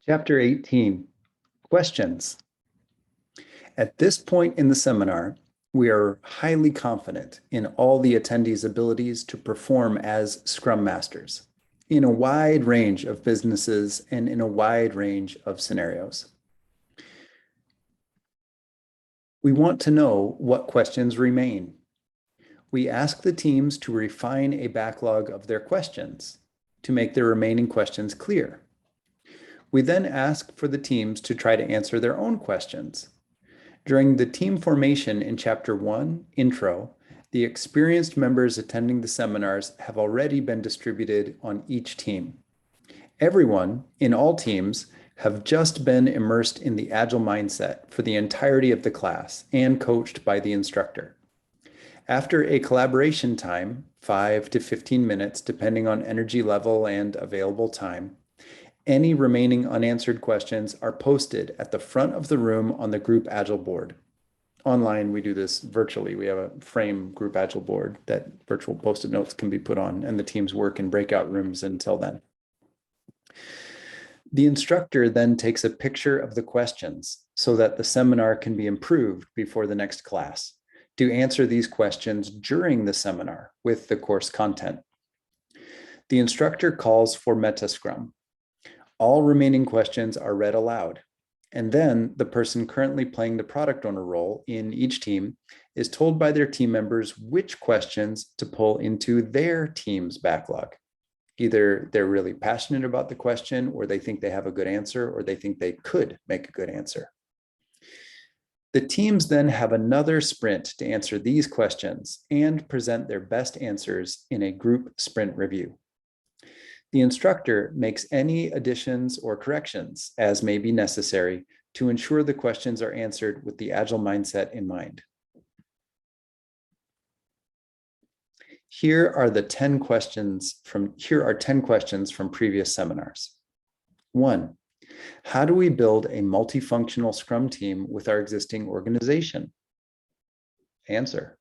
Chapter 18, Questions. At this point in the seminar, we are highly confident in all the attendees' abilities to perform as Scrum Masters in a wide range of businesses and in a wide range of scenarios. We want to know what questions remain. We ask the teams to refine a backlog of their questions to make their remaining questions clear. We then ask for the teams to try to answer their own questions. During the team formation in Chapter 1, Intro, the experienced members attending the seminars have already been distributed on each team. Everyone in all teams have just been immersed in the Agile mindset for the entirety of the class and coached by the instructor. After a collaboration time, 5 to 15 minutes, depending on energy level and available time, any remaining unanswered questions are posted at the front of the room on the Group Agile board. Online, we do this virtually. We have a frame Group Agile board that virtual post-it notes can be put on, and the teams work in breakout rooms until then. The instructor then takes a picture of the questions so that the seminar can be improved before the next class to answer these questions during the seminar with the course content. The instructor calls for Meta Scrum. All remaining questions are read aloud, and then the person currently playing the product owner role in each team is told by their team members which questions to pull into their team's backlog. Either they're really passionate about the question, or they think they have a good answer, or they think they could make a good answer. The teams then have another sprint to answer these questions and present their best answers in a group sprint review. The instructor makes any additions or corrections as may be necessary to ensure the questions are answered with the Agile mindset in mind. Here are 10 questions from previous seminars. 1, how do we build a multifunctional Scrum team with our existing organization? Answer.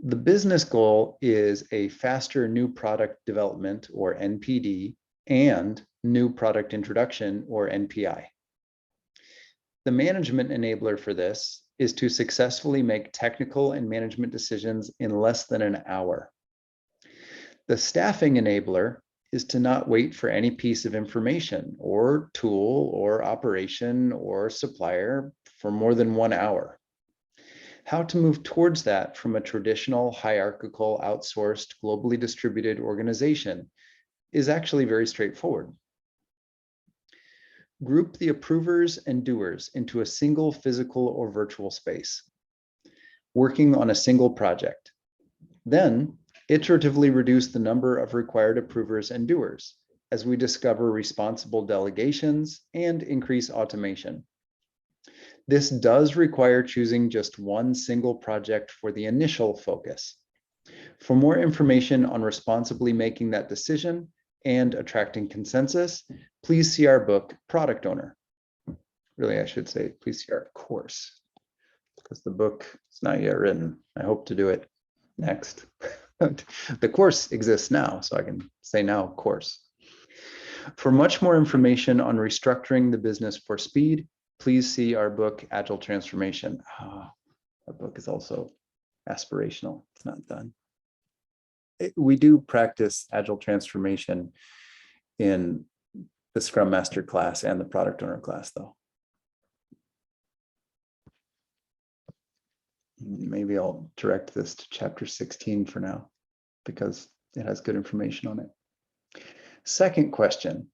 The business goal is a faster new product development, or NPD, and new product introduction, or NPI. The management enabler for this is to successfully make technical and management decisions in less than an hour. The staffing enabler is to not wait for any piece of information or tool or operation or supplier for more than 1 hour. How to move towards that from a traditional, hierarchical, outsourced, globally distributed organization is actually very straightforward. Group the approvers and doers into a single physical or virtual space, working on a single project. Then, iteratively reduce the number of required approvers and doers as we discover responsible delegations and increase automation. This does require choosing just one single project for the initial focus. For more information on responsibly making that decision and attracting consensus, please see our book, Product Owner. Really, I should say, please see our course, because the book is not yet written. I hope to do it next. The course exists now, so I can say now course. For much more information on restructuring the business for speed, please see our book, Agile Transformation. That book is also aspirational. It's not done. We do practice Agile Transformation in the Scrum Master class and the Product Owner class, though. Maybe I'll direct this to chapter 16 for now, because it has good information on it. Second question.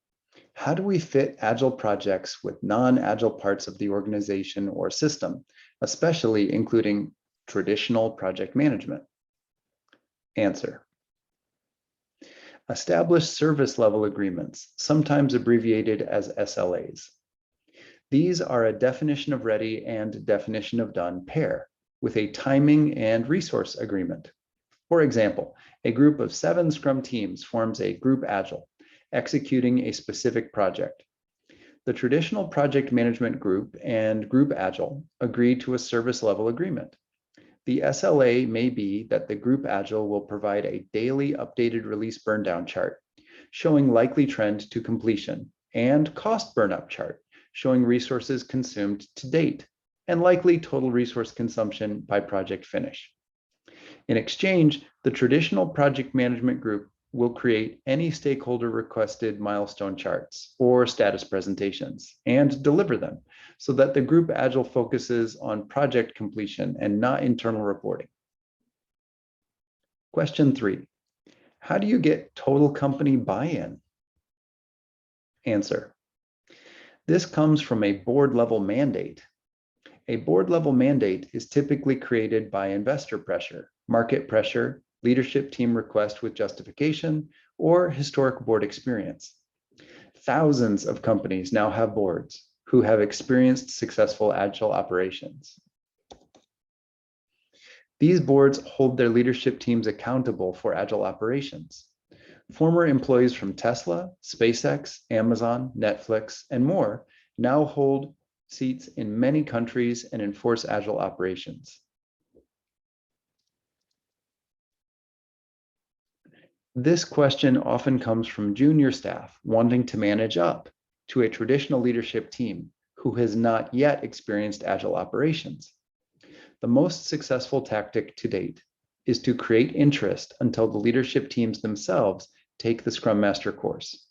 How do we fit Agile projects with non-Agile parts of the organization or system, especially including traditional project management? Answer. Establish service level agreements, sometimes abbreviated as SLAs. These are a definition of ready and definition of done pair with a timing and resource agreement. For example, a group of 7 Scrum teams forms a group Agile, executing a specific project. The traditional project management group and group Agile agree to a service level agreement. The SLA may be that the group Agile will provide a daily updated release burndown chart, showing likely trend to completion and cost burnup chart, showing resources consumed to date and likely total resource consumption by project finish. In exchange, the traditional project management group will create any stakeholder requested milestone charts or status presentations and deliver them so that the group Agile focuses on project completion and not internal reporting. Question 3, how do you get total company buy-in? Answer, this comes from a board level mandate. A board level mandate is typically created by investor pressure, market pressure, leadership team request with justification, or historic board experience. Thousands of companies now have boards who have experienced successful Agile operations. These boards hold their leadership teams accountable for Agile operations. Former employees from Tesla, SpaceX, Amazon, Netflix, and more now hold seats in many countries and enforce Agile operations. This question often comes from junior staff wanting to manage up to a traditional leadership team who has not yet experienced Agile operations. The most successful tactic to date is to create interest until the leadership teams themselves take the Scrum Master course.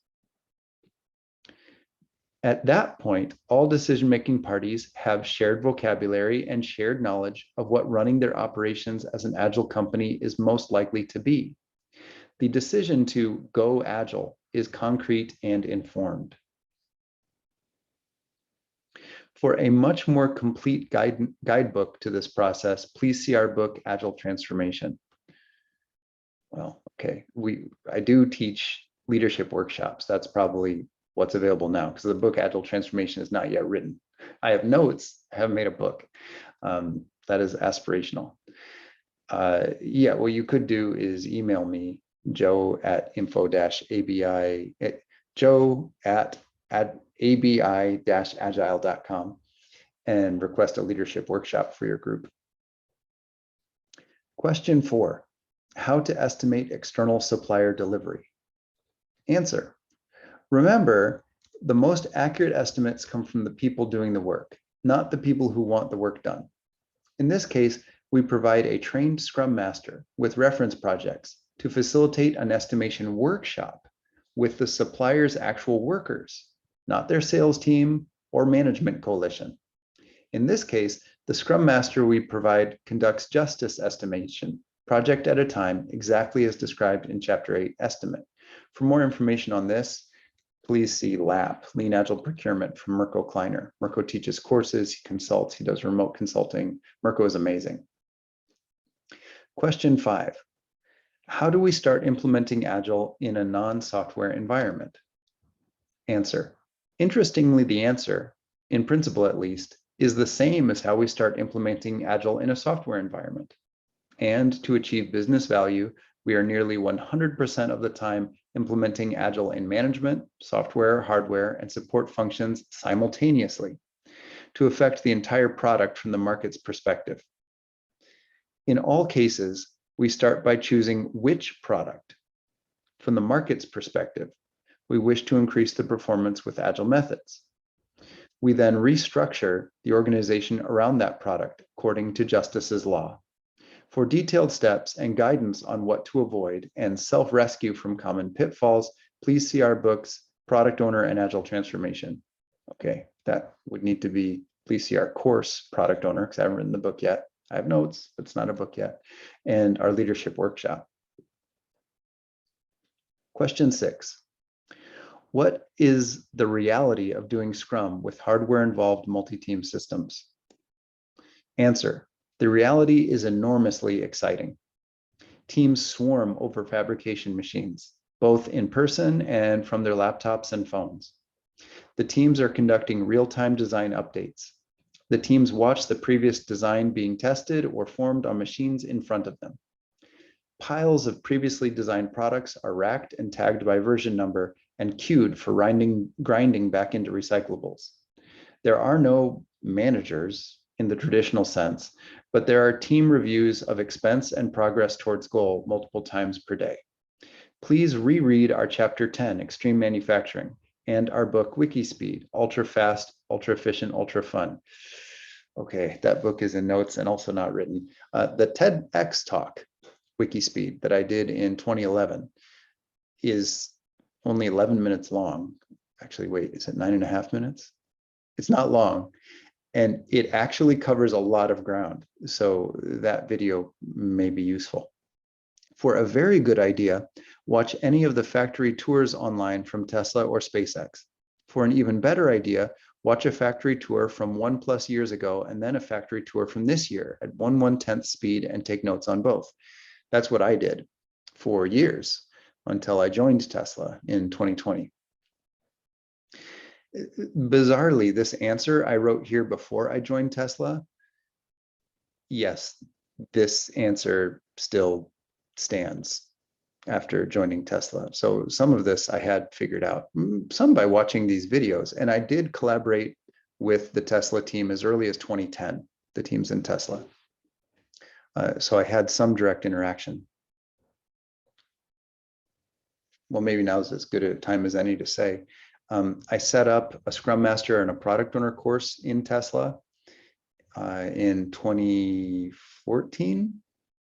At that point, all decision-making parties have shared vocabulary and shared knowledge of what running their operations as an Agile company is most likely to be. The decision to go Agile is concrete and informed. For a much more complete guidebook to this process, please see our book, Agile Transformation. Well, okay, I do teach leadership workshops. That's probably what's available now because the book Agile Transformation is not yet written. I have notes, I haven't made a book. That is aspirational. Yeah, what you could do is email me, joe@abi-agile.com and request a leadership workshop for your group. Question 4, how to estimate external supplier delivery? Answer, remember, the most accurate estimates come from the people doing the work, not the people who want the work done. In this case, we provide a trained Scrum Master with reference projects to facilitate an estimation workshop with the supplier's actual workers, not their sales team or management coalition. In this case, the Scrum Master we provide conducts justice estimation, project at a time, exactly as described in Chapter 8 Estimate. For more information on this, please see LAP, Lean Agile Procurement, from Mirko Kleiner. Mirko teaches courses, he consults, he does remote consulting. Mirko is amazing. Question 5, how do we start implementing Agile in a non-software environment? Answer, interestingly, the answer, in principle at least, is the same as how we start implementing Agile in a software environment. And to achieve business value, we are nearly 100% of the time implementing Agile in management, software, hardware, and support functions simultaneously to affect the entire product from the market's perspective. In all cases, we start by choosing which product, from the market's perspective, we wish to increase the performance with Agile methods. We then restructure the organization around that product according to Justice's law. For detailed steps and guidance on what to avoid and self-rescue from common pitfalls, please see our books, Product Owner and Agile Transformation. Okay, that would need to be, please see our course, Product Owner, because I haven't written the book yet. I have notes, but it's not a book yet, and our leadership workshop. Question 6. What is the reality of doing Scrum with hardware-involved multi-team systems? Answer, the reality is enormously exciting. Teams swarm over fabrication machines, both in person and from their laptops and phones. The teams are conducting real-time design updates. The teams watch the previous design being tested or formed on machines in front of them. Piles of previously designed products are racked and tagged by version number and queued for grinding back into recyclables. There are no managers in the traditional sense, but there are team reviews of expense and progress towards goal multiple times per day. Please reread our Chapter 10, Extreme Manufacturing, and our book, WikiSpeed, Ultra Fast, Ultra Efficient, Ultra Fun. Okay, that book is in notes and also not written. The TEDx talk, WikiSpeed, that I did in 2011 is only 11 minutes long. Actually, wait, is it 9.5 minutes? It's not long. And it actually covers a lot of ground. So that video may be useful. For a very good idea, watch any of the factory tours online from Tesla or SpaceX. For an even better idea, watch a factory tour from 1+ years ago and then a factory tour from this year at 1/110th speed and take notes on both. That's what I did for years until I joined Tesla in 2020. Bizarrely, this answer I wrote here before I joined Tesla. Yes, this answer still stands after joining Tesla. So some of this I had figured out, some by watching these videos. And I did collaborate with the Tesla team as early as 2010, the teams in Tesla. So I had some direct interaction. Well, maybe now is as good a time as any to say. I set up a Scrum Master and a Product Owner course in Tesla in 2014,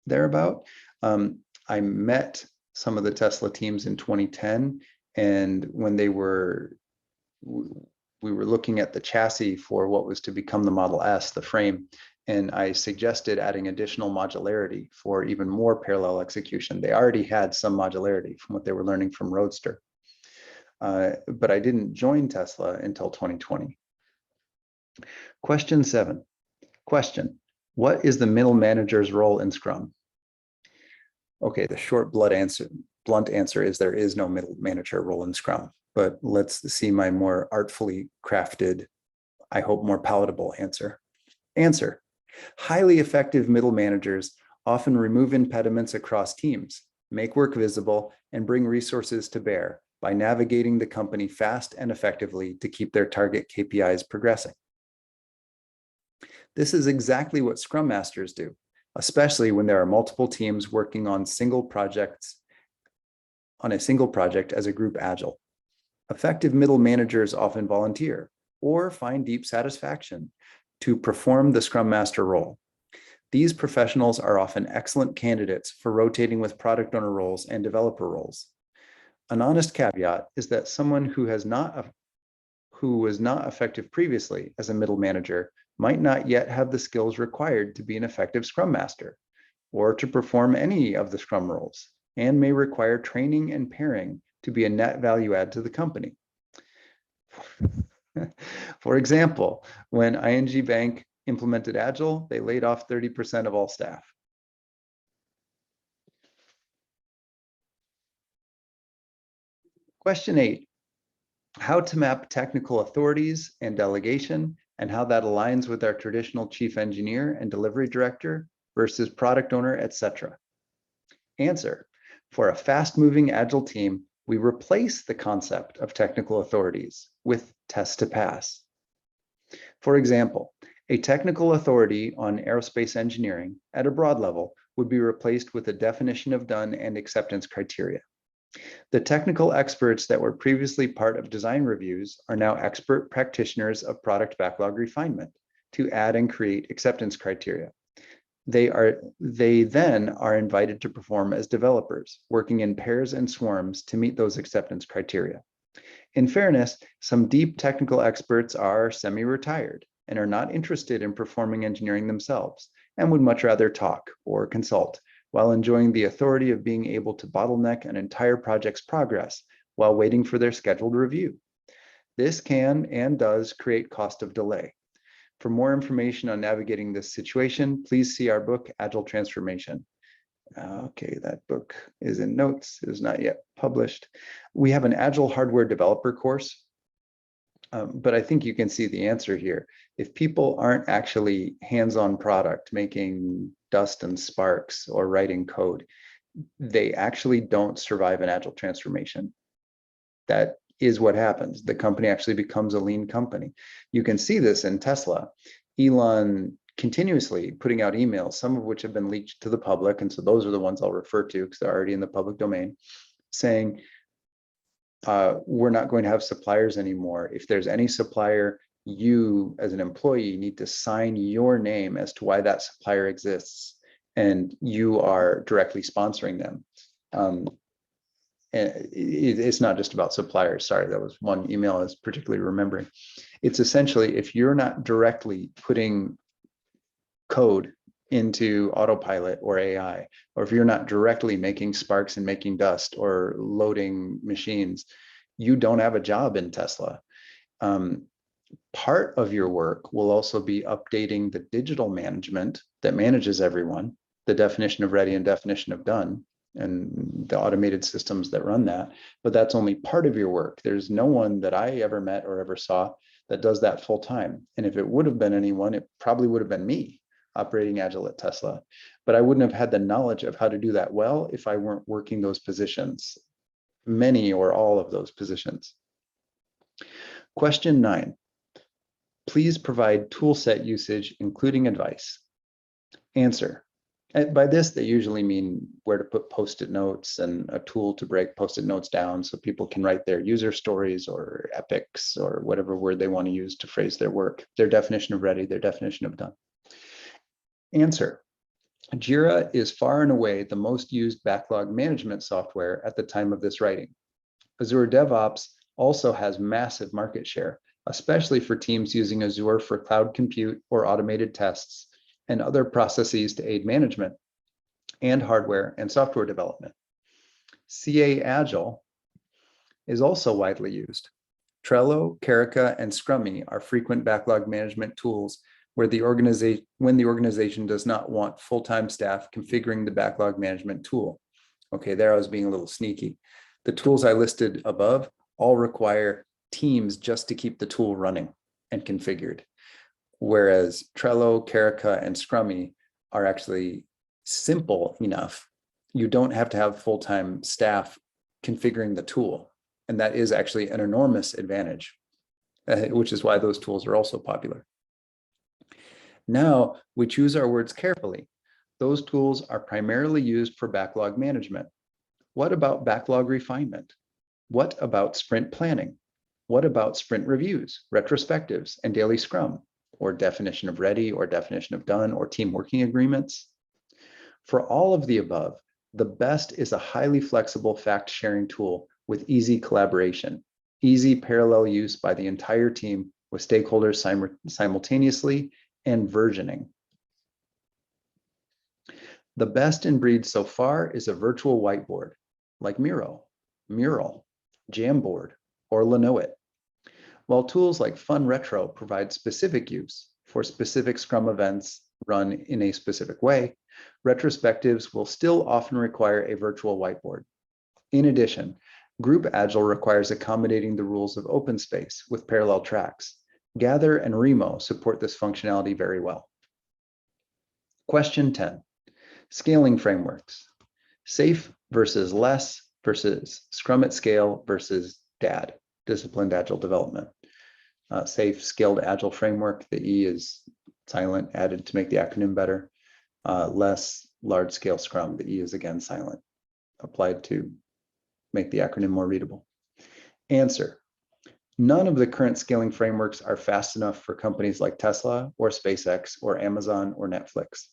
thereabout. I met some of the Tesla teams in 2010, and when we were looking at the chassis for what was to become the Model S, the frame, and I suggested adding additional modularity for even more parallel execution. They already had some modularity from what they were learning from Roadster. But I didn't join Tesla until 2020. Question 7. Question: what is the middle manager's role in Scrum? Okay, the short, blunt answer is there is no middle manager role in Scrum. But let's see my more artfully crafted, I hope more palatable answer. Answer: highly effective middle managers often remove impediments across teams, make work visible, and bring resources to bear by navigating the company fast and effectively to keep their target KPIs progressing. This is exactly what Scrum Masters do, especially when there are multiple teams working on a single project as a group Agile. Effective middle managers often volunteer or find deep satisfaction to perform the Scrum Master role. These professionals are often excellent candidates for rotating with product owner roles and developer roles. An honest caveat is that someone who was not effective previously as a middle manager might not yet have the skills required to be an effective Scrum Master or to perform any of the Scrum roles, and may require training and pairing to be a net value add to the company. For example, when ING Bank implemented Agile, they laid off 30% of all staff. Question 8, how to map technical authorities and delegation and how that aligns with our traditional chief engineer and delivery director versus product owner, etc. Answer: for a fast-moving Agile team, we replace the concept of technical authorities with test to pass. For example, a technical authority on aerospace engineering at a broad level would be replaced with a definition of done and acceptance criteria. The technical experts that were previously part of design reviews are now expert practitioners of product backlog refinement to add and create acceptance criteria. They then are invited to perform as developers, working in pairs and swarms to meet those acceptance criteria. In fairness, some deep technical experts are semi-retired and are not interested in performing engineering themselves and would much rather talk or consult, while enjoying the authority of being able to bottleneck an entire project's progress while waiting for their scheduled review. This can and does create cost of delay. For more information on navigating this situation, please see our book, Agile Transformation. Okay, that book is in notes. It is not yet published. We have an Agile hardware developer course, but I think you can see the answer here. If people aren't actually hands-on product, making dust and sparks or writing code, they actually don't survive an Agile transformation. That is what happens. The company actually becomes a lean company. You can see this in Tesla. Elon continuously putting out emails, some of which have been leaked to the public, and so those are the ones I'll refer to because they're already in the public domain, saying, We're not going to have suppliers anymore. If there's any supplier, you as an employee need to sign your name as to why that supplier exists, and you are directly sponsoring them. It's not just about suppliers. Sorry, that was one email I was particularly remembering. It's essentially, if you're not directly putting code into autopilot or AI, or if you're not directly making sparks and making dust or loading machines, you don't have a job in Tesla. Part of your work will also be updating the digital management that manages everyone, the definition of ready and definition of done, and the automated systems that run that. But that's only part of your work. There's no one that I ever met or ever saw that does that full time. And if it would have been anyone, it probably would have been me operating Agile at Tesla. But I wouldn't have had the knowledge of how to do that well if I weren't working those positions, many or all of those positions. Question 9. Please provide toolset usage, including advice. Answer. By this, they usually mean where to put Post-it notes and a tool to break Post-it notes down so people can write their user stories or epics or whatever word they want to use to phrase their work, their definition of ready, their definition of done. Answer. Jira is far and away the most used backlog management software at the time of this writing. Azure DevOps also has massive market share, especially for teams using Azure for cloud compute or automated tests and other processes to aid management and hardware and software development. CA Agile is also widely used. Trello, Carica, and Scrummy are frequent backlog management tools when the organization does not want full-time staff configuring the backlog management tool. Okay, there I was being a little sneaky. The tools I listed above all require teams just to keep the tool running and configured. Whereas Trello, Carica, and Scrummy are actually simple enough. You don't have to have full-time staff configuring the tool. And that is actually an enormous advantage, which is why those tools are also popular. Now we choose our words carefully. Those tools are primarily used for backlog management. What about backlog refinement? What about sprint planning? What about sprint reviews, retrospectives, and daily scrum, or definition of ready, or definition of done, or team working agreements? For all of the above, the best is a highly flexible fact-sharing tool with easy collaboration, easy parallel use by the entire team with stakeholders simultaneously, and versioning. The best in breed so far is a virtual whiteboard like Miro, Mural, Jamboard, or Linoit. While tools like Fun Retro provide specific use for specific Scrum events run in a specific way, retrospectives will still often require a virtual whiteboard. In addition, Group Agile requires accommodating the rules of open space with parallel tracks. Gather and Remo support this functionality very well. Question 10, scaling frameworks. SAFe versus less versus Scrum at scale versus DAD, Disciplined Agile Development. SAFe, Scaled Agile Framework, the E is silent, added to make the acronym better. Less, Large Scale Scrum, the E is again silent, applied to make the acronym more readable. Answer. None of the current scaling frameworks are fast enough for companies like Tesla or SpaceX or Amazon or Netflix.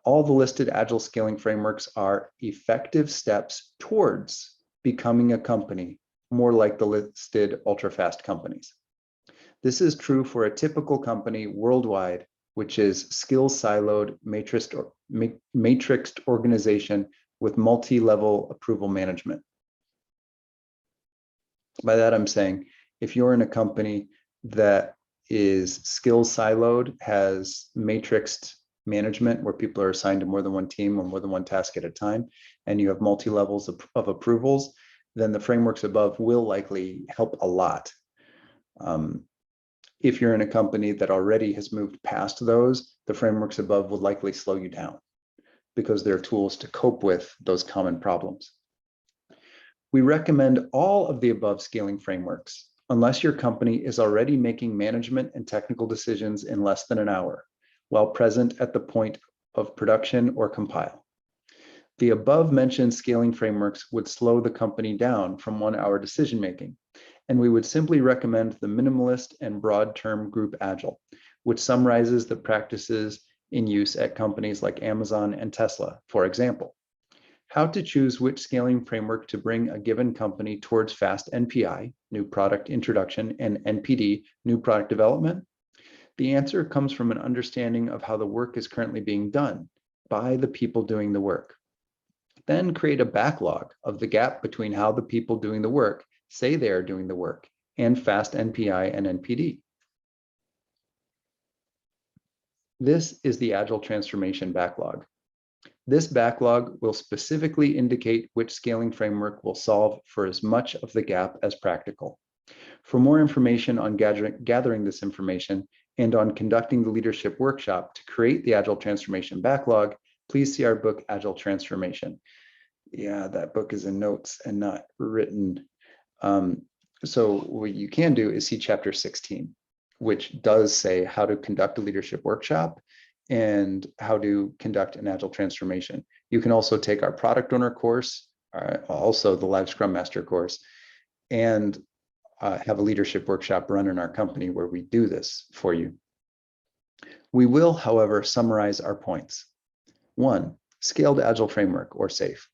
All the listed Agile scaling frameworks are effective steps towards becoming a company more like the listed ultra-fast companies. This is true for a typical company worldwide, which is skill-siloed, matrixed organization with multi-level approval management. By that, I'm saying, if you're in a company that is skill siloed, has matrixed management where people are assigned to more than one team or more than one task at a time, and you have multi-levels of approvals, then the frameworks above will likely help a lot. If you're in a company that already has moved past those, the frameworks above will likely slow you down because they're tools to cope with those common problems. We recommend all of the above scaling frameworks, unless your company is already making management and technical decisions in less than an hour, while present at the point of production or compile. The above-mentioned scaling frameworks would slow the company down from 1-hour decision-making, and we would simply recommend the minimalist and broad-term group Agile, which summarizes the practices in use at companies like Amazon and Tesla, for example. How to choose which scaling framework to bring a given company towards fast NPI, new product introduction, and NPD, new product development? The answer comes from an understanding of how the work is currently being done by the people doing the work. Then create a backlog of the gap between how the people doing the work say they are doing the work and fast NPI and NPD. This is the Agile Transformation backlog. This backlog will specifically indicate which scaling framework will solve for as much of the gap as practical. For more information on gathering this information and on conducting the leadership workshop to create the Agile Transformation backlog, please see our book, Agile Transformation. Yeah, that book is in notes and not written. So what you can do is see chapter 16, which does say how to conduct a leadership workshop and how to conduct an Agile Transformation. You can also take our product owner course, also the Live Scrum Master course, and have a leadership workshop run in our company where we do this for you. We will, however, summarize our points. 1, Scaled Agile Framework, or SAFe,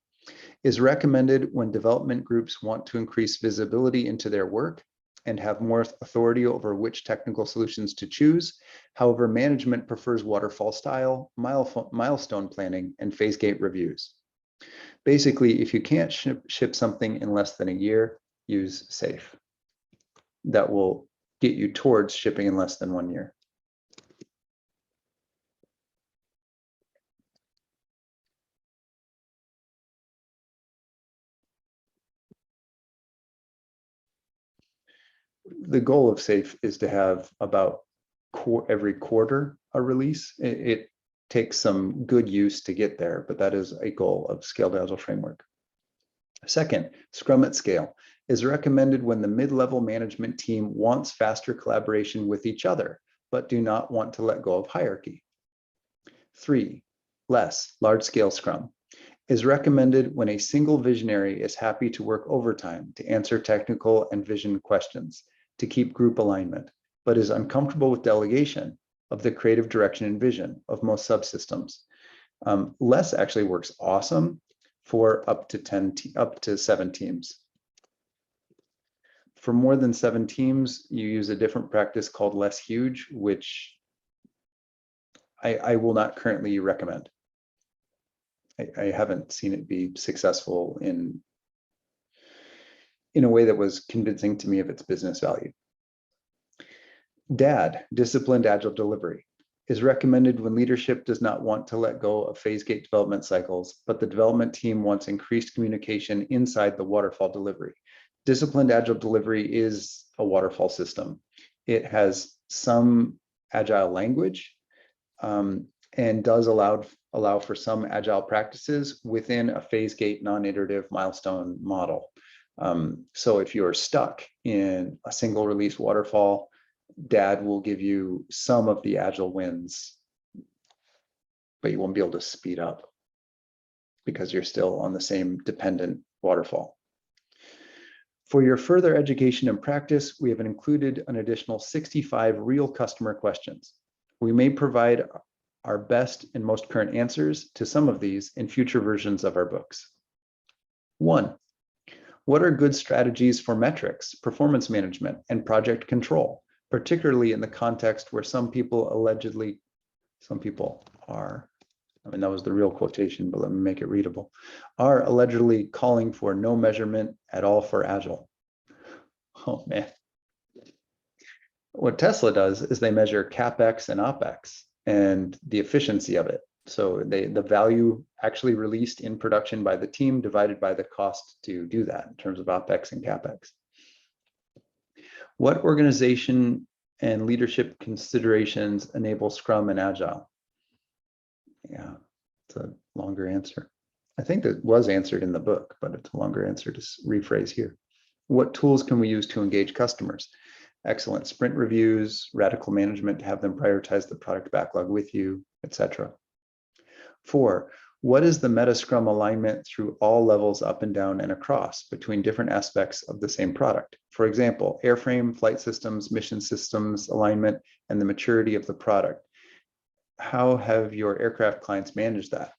is recommended when development groups want to increase visibility into their work and have more authority over which technical solutions to choose. However, management prefers waterfall style, milestone planning, and phase gate reviews. Basically, if you can't ship something in less than a year, use SAFe. That will get you towards shipping in less than 1 year. The goal of SAFe is to have about every quarter a release. It takes some good use to get there, but that is a goal of Scaled Agile Framework. Second, Scrum at Scale is recommended when the mid-level management team wants faster collaboration with each other, but do not want to let go of hierarchy. 3, less large-scale Scrum is recommended when a single visionary is happy to work overtime to answer technical and vision questions to keep group alignment, but is uncomfortable with delegation of the creative direction and vision of most subsystems. Less actually works awesome for up to 7 teams. For more than 7 teams, you use a different practice called less huge, which I will not currently recommend. I haven't seen it be successful in a way that was convincing to me of its business value. Dad Disciplined Agile Delivery is recommended when leadership does not want to let go of phase gate development cycles, but the development team wants increased communication inside the waterfall delivery. Disciplined Agile Delivery is a waterfall system. It has some agile language and does allow for some agile practices within a phase gate non-iterative milestone model. So if you're stuck in a single release waterfall, Dad will give you some of the agile wins, but you won't be able to speed up because you're still on the same dependent waterfall. For your further education and practice, we have included an additional 65 real customer questions. We may provide our best and most current answers to some of these in future versions of our books. 1, what are good strategies for metrics, performance management, and project control, particularly in the context where some people are, I mean, that was the real quotation, but let me make it readable, are allegedly calling for no measurement at all for Agile. Oh man. What Tesla does is they measure CapEx and OpEx and the efficiency of it. So the value actually released in production by the team divided by the cost to do that in terms of OpEx and CapEx. What organization and leadership considerations enable Scrum and Agile? Yeah, it's a longer answer. I think that was answered in the book, but it's a longer answer to rephrase here. What tools can we use to engage customers? Excellent sprint reviews, radical management to have them prioritize the product backlog with you, etc. 4, What is the meta Scrum alignment through all levels up and down and across between different aspects of the same product? For example, airframe, flight systems, mission systems alignment, and the maturity of the product. How have your aircraft clients managed that?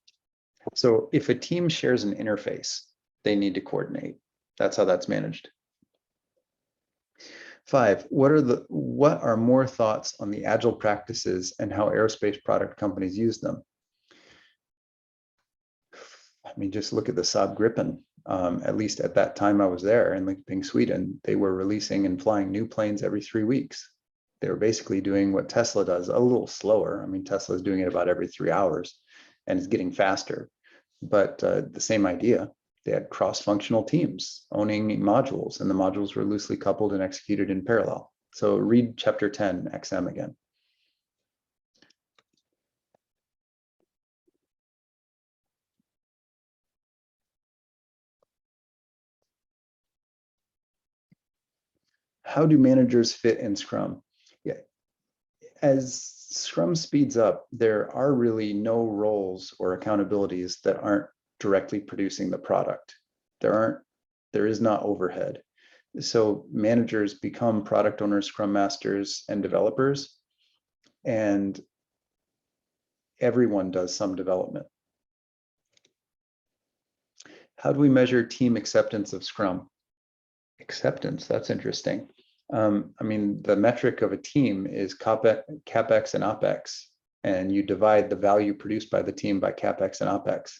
So if a team shares an interface, they need to coordinate. That's how that's managed. 5, what are more thoughts on the agile practices and how aerospace product companies use them? I mean, just look at the Saab Gripen. At least at that time I was there in Linköping, Sweden, they were releasing and flying new planes every 3 weeks. They were basically doing what Tesla does, a little slower. I mean, Tesla is doing it about every 3 hours and it's getting faster, but the same idea. They had cross-functional teams owning modules, and the modules were loosely coupled and executed in parallel. So read chapter 10, XM again. How do managers fit in Scrum? Yeah. As Scrum speeds up, there are really no roles or accountabilities that aren't directly producing the product. There is not overhead. So managers become product owners, Scrum masters, and developers, and everyone does some development. How do we measure team acceptance of Scrum? Acceptance, that's interesting. I mean, the metric of a team is CapEx and OpEx, and you divide the value produced by the team by CapEx and OpEx.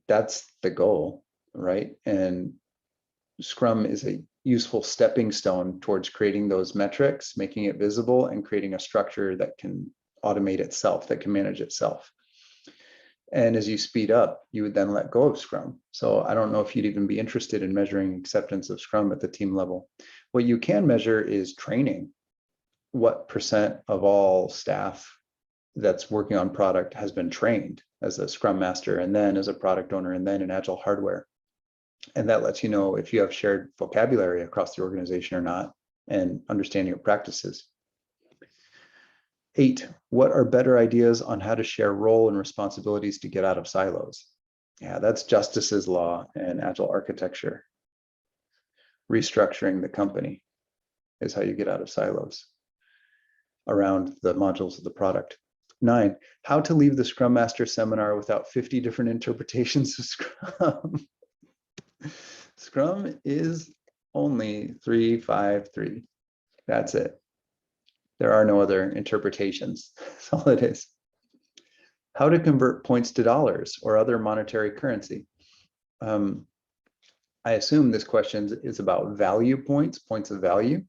That's the goal, right? And Scrum is a useful stepping stone towards creating those metrics, making it visible, and creating a structure that can automate itself, that can manage itself. And as you speed up, you would then let go of Scrum. So I don't know if you'd even be interested in measuring acceptance of Scrum at the team level. What you can measure is training. What percent of all staff that's working on product has been trained as a Scrum master, and then as a product owner, and then in Agile hardware. And that lets you know if you have shared vocabulary across the organization or not, and understanding of practices. 8, what are better ideas on how to share role and responsibilities to get out of silos? Yeah, that's Justice's law and Agile architecture. Restructuring the company is how you get out of silos around the modules of the product. 9, how to leave the Scrum Master seminar without 50 different interpretations of Scrum. Scrum is only 3-5-3. That's it. There are no other interpretations. That's all it is. How to convert points to dollars or other monetary currency. I assume this question is about value points, points of value.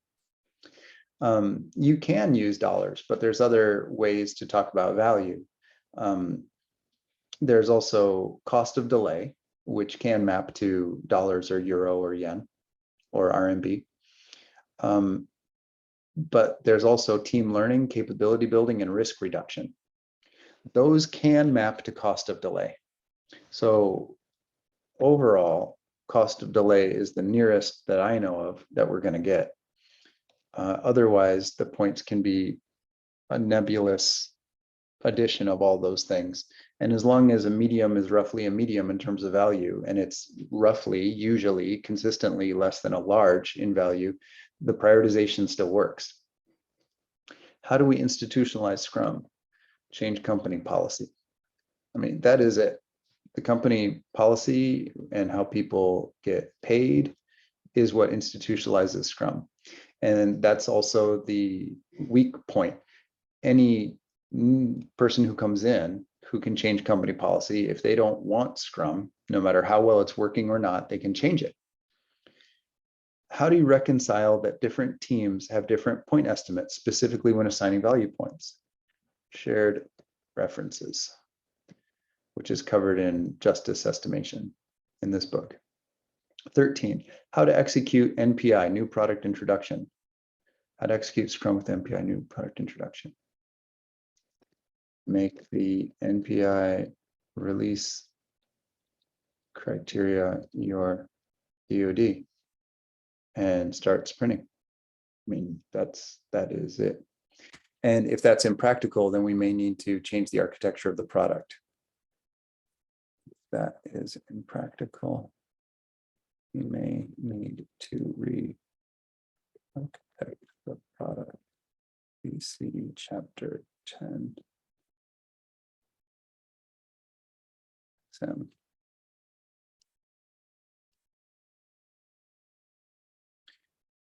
You can use dollars, but there's other ways to talk about value. There's also cost of delay, which can map to dollars or euro or yen or RMB. But there's also team learning, capability building, and risk reduction. Those can map to cost of delay. So overall, cost of delay is the nearest that I know of that we're going to get. Otherwise, the points can be a nebulous addition of all those things. And as long as a medium is roughly a medium in terms of value, and it's roughly, usually, consistently less than a large in value, the prioritization still works. How do we institutionalize Scrum? Change company policy. I mean, that is it. The company policy and how people get paid is what institutionalizes Scrum. And that's also the weak point. Any person who comes in who can change company policy, if they don't want Scrum, no matter how well it's working or not, they can change it. How do you reconcile that different teams have different point estimates, specifically when assigning value points? Shared references, which is covered in Justice Estimation in this book. 13, how to execute NPI, new product introduction. How to execute Scrum with NPI, new product introduction. Make the NPI release criteria your DoD and start sprinting. I mean, that is it. And if that's impractical, then we may need to change the architecture of the product. that is impractical, you may need to re-architect the product. BC chapter 10.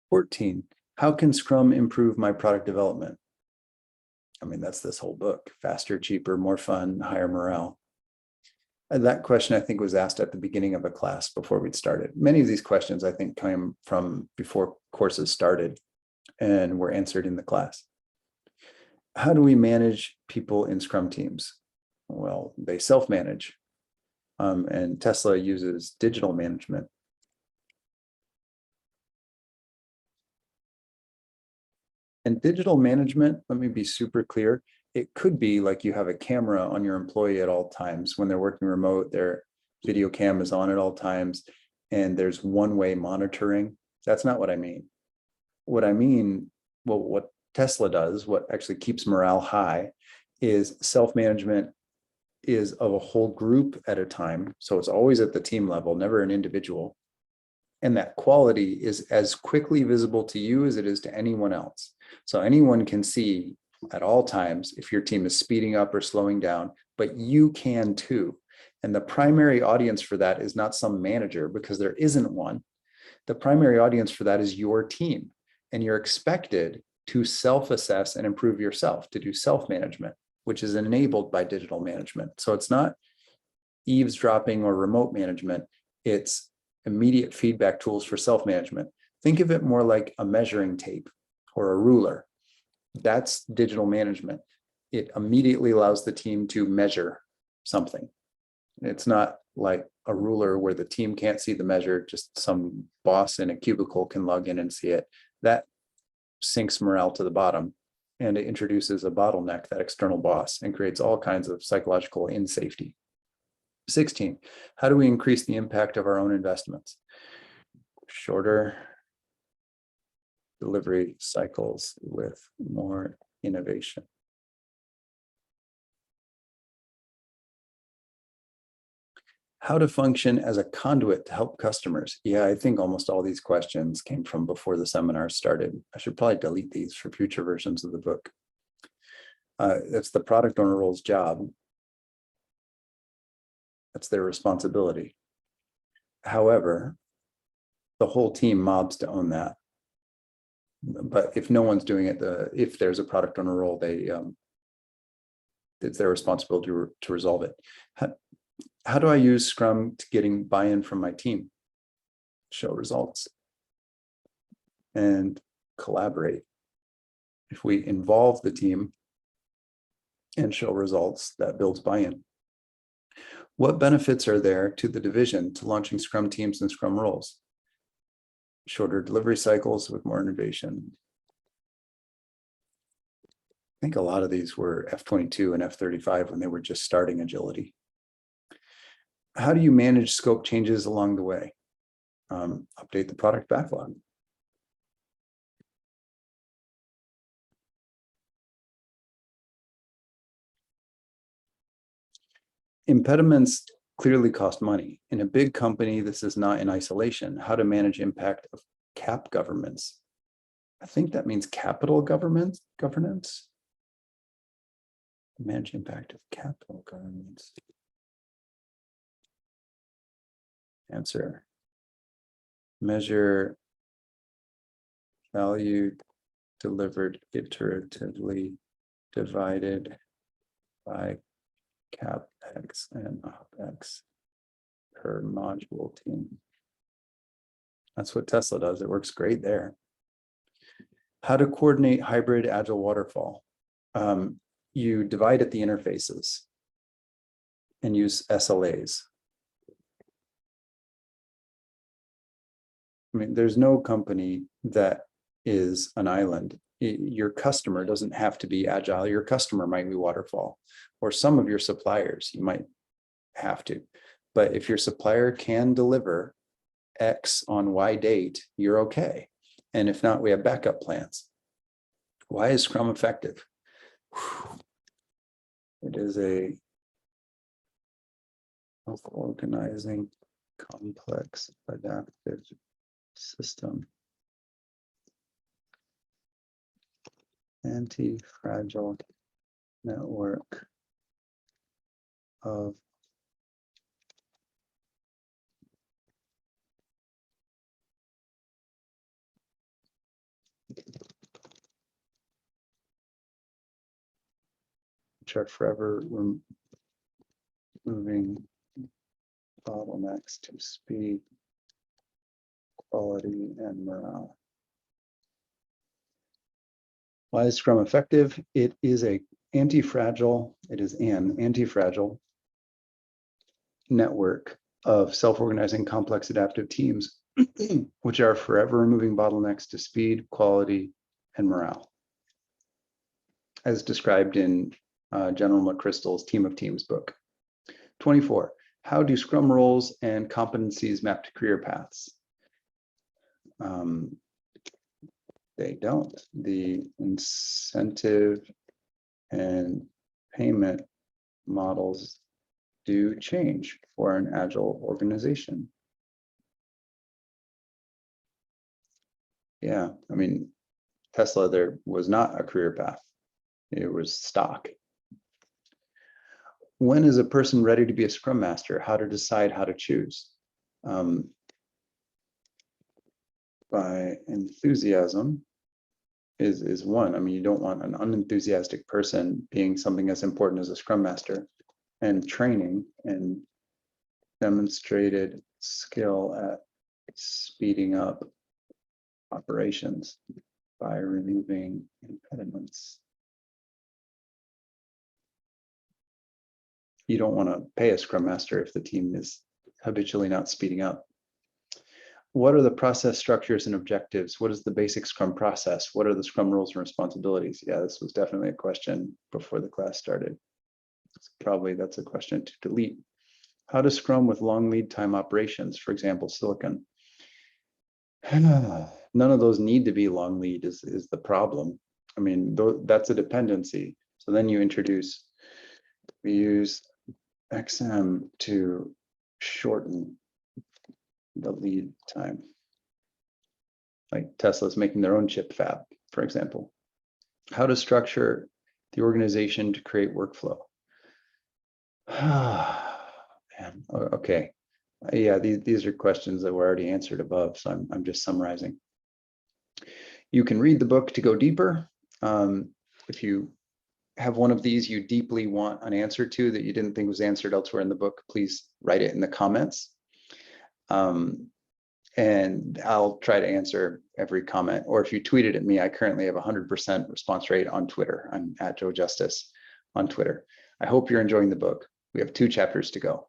14. How can Scrum improve my product development? I mean, that's this whole book: faster, cheaper, more fun, higher morale. And that question, I think, was asked at the beginning of a class before we'd started. Many of these questions, I think, came from before courses started and were answered in the class. How do we manage people in Scrum teams? Well, they self-manage. And Tesla uses digital management. And digital management, let me be super clear, it could be like you have a camera on your employee at all times. When they're working remote, their video cam is on at all times, and there's one-way monitoring. That's not what I mean. What I mean, well, what Tesla does, what actually keeps morale high, is self-management is of a whole group at a time. So it's always at the team level, never an individual. And that quality is as quickly visible to you as it is to anyone else. So anyone can see at all times if your team is speeding up or slowing down, but you can too. And the primary audience for that is not some manager, because there isn't one. The primary audience for that is your team. And you're expected to self-assess and improve yourself, to do self-management, which is enabled by digital management. So it's not eavesdropping or remote management. It's immediate feedback tools for self-management. Think of it more like a measuring tape or a ruler. That's digital management. It immediately allows the team to measure something. It's not like a ruler where the team can't see the measure, just some boss in a cubicle can log in and see it. That sinks morale to the bottom, and it introduces a bottleneck, that external boss, and creates all kinds of psychological insafety. 16, how do we increase the impact of our own investments? Shorter delivery cycles with more innovation. How to function as a conduit to help customers. Yeah, I think almost all these questions came from before the seminar started. I should probably delete these for future versions of the book. That's the product owner role's job. That's their responsibility. However, the whole team mobs to own that. But if no one's doing it, if there's a product owner role, it's their responsibility to resolve it. How do I use Scrum to getting buy-in from my team? Show results and collaborate. If we involve the team and show results, that builds buy-in. What benefits are there to the division to launching Scrum teams and Scrum roles? Shorter delivery cycles with more innovation. I think a lot of these were F22 and F35 when they were just starting agility. How do you manage scope changes along the way? Update the product backlog. Impediments clearly cost money. In a big company, this is not in isolation. How to manage impact of CAP governments. I think that means capital governance. Manage impact of capital governments. Answer. Measure value delivered iteratively divided by CapEx and OpEx per module team. That's what Tesla does. It works great there. How to coordinate hybrid agile waterfall. You divide at the interfaces and use SLAs. I mean, there's no company that is an island. Your customer doesn't have to be agile. Your customer might be waterfall, or some of your suppliers, you might have to. But if your supplier can deliver X on Y date, you're okay. And if not, we have backup plans. Why is Scrum effective? It is a Self-organizing complex adaptive system. Anti-fragile network of which are forever removing bottlenecks to speed, quality, and morale. Why is Scrum effective? It is an anti-fragile network of self-organizing complex adaptive teams, which are forever removing bottlenecks to speed, quality, and morale, as described in General McChrystal's Team of Teams book. 24, how do Scrum roles and competencies map to career paths? They don't. The incentive and payment models do change for an agile organization. Yeah, I mean, Tesla, there was not a career path. It was stock. When is a person ready to be a Scrum Master? How to decide how to choose? By enthusiasm is one. I mean, you don't want an unenthusiastic person being something as important as a Scrum Master. And training and demonstrated skill at speeding up operations by removing impediments. You don't want to pay a Scrum Master if the team is habitually not speeding up. What are the process structures and objectives? What is the basic Scrum process? What are the Scrum roles and responsibilities? Yeah, this was definitely a question before the class started. That's a question to delete. How to Scrum with long lead time operations, for example, silicon. None of those need to be long lead is the problem. I mean, that's a dependency. So then you we use XM to shorten the lead time. Like Tesla's making their own chip fab, for example. How to structure the organization to create workflow. Okay. Yeah, these are questions that were already answered above, so I'm just summarizing. You can read the book to go deeper. If you have one of these you deeply want an answer to that you didn't think was answered elsewhere in the book, please write it in the comments. And I'll try to answer every comment. Or if you tweet it at me, I currently have 100% response rate on Twitter. I'm @JoeJustice on Twitter. I hope you're enjoying the book. We have 2 chapters to go.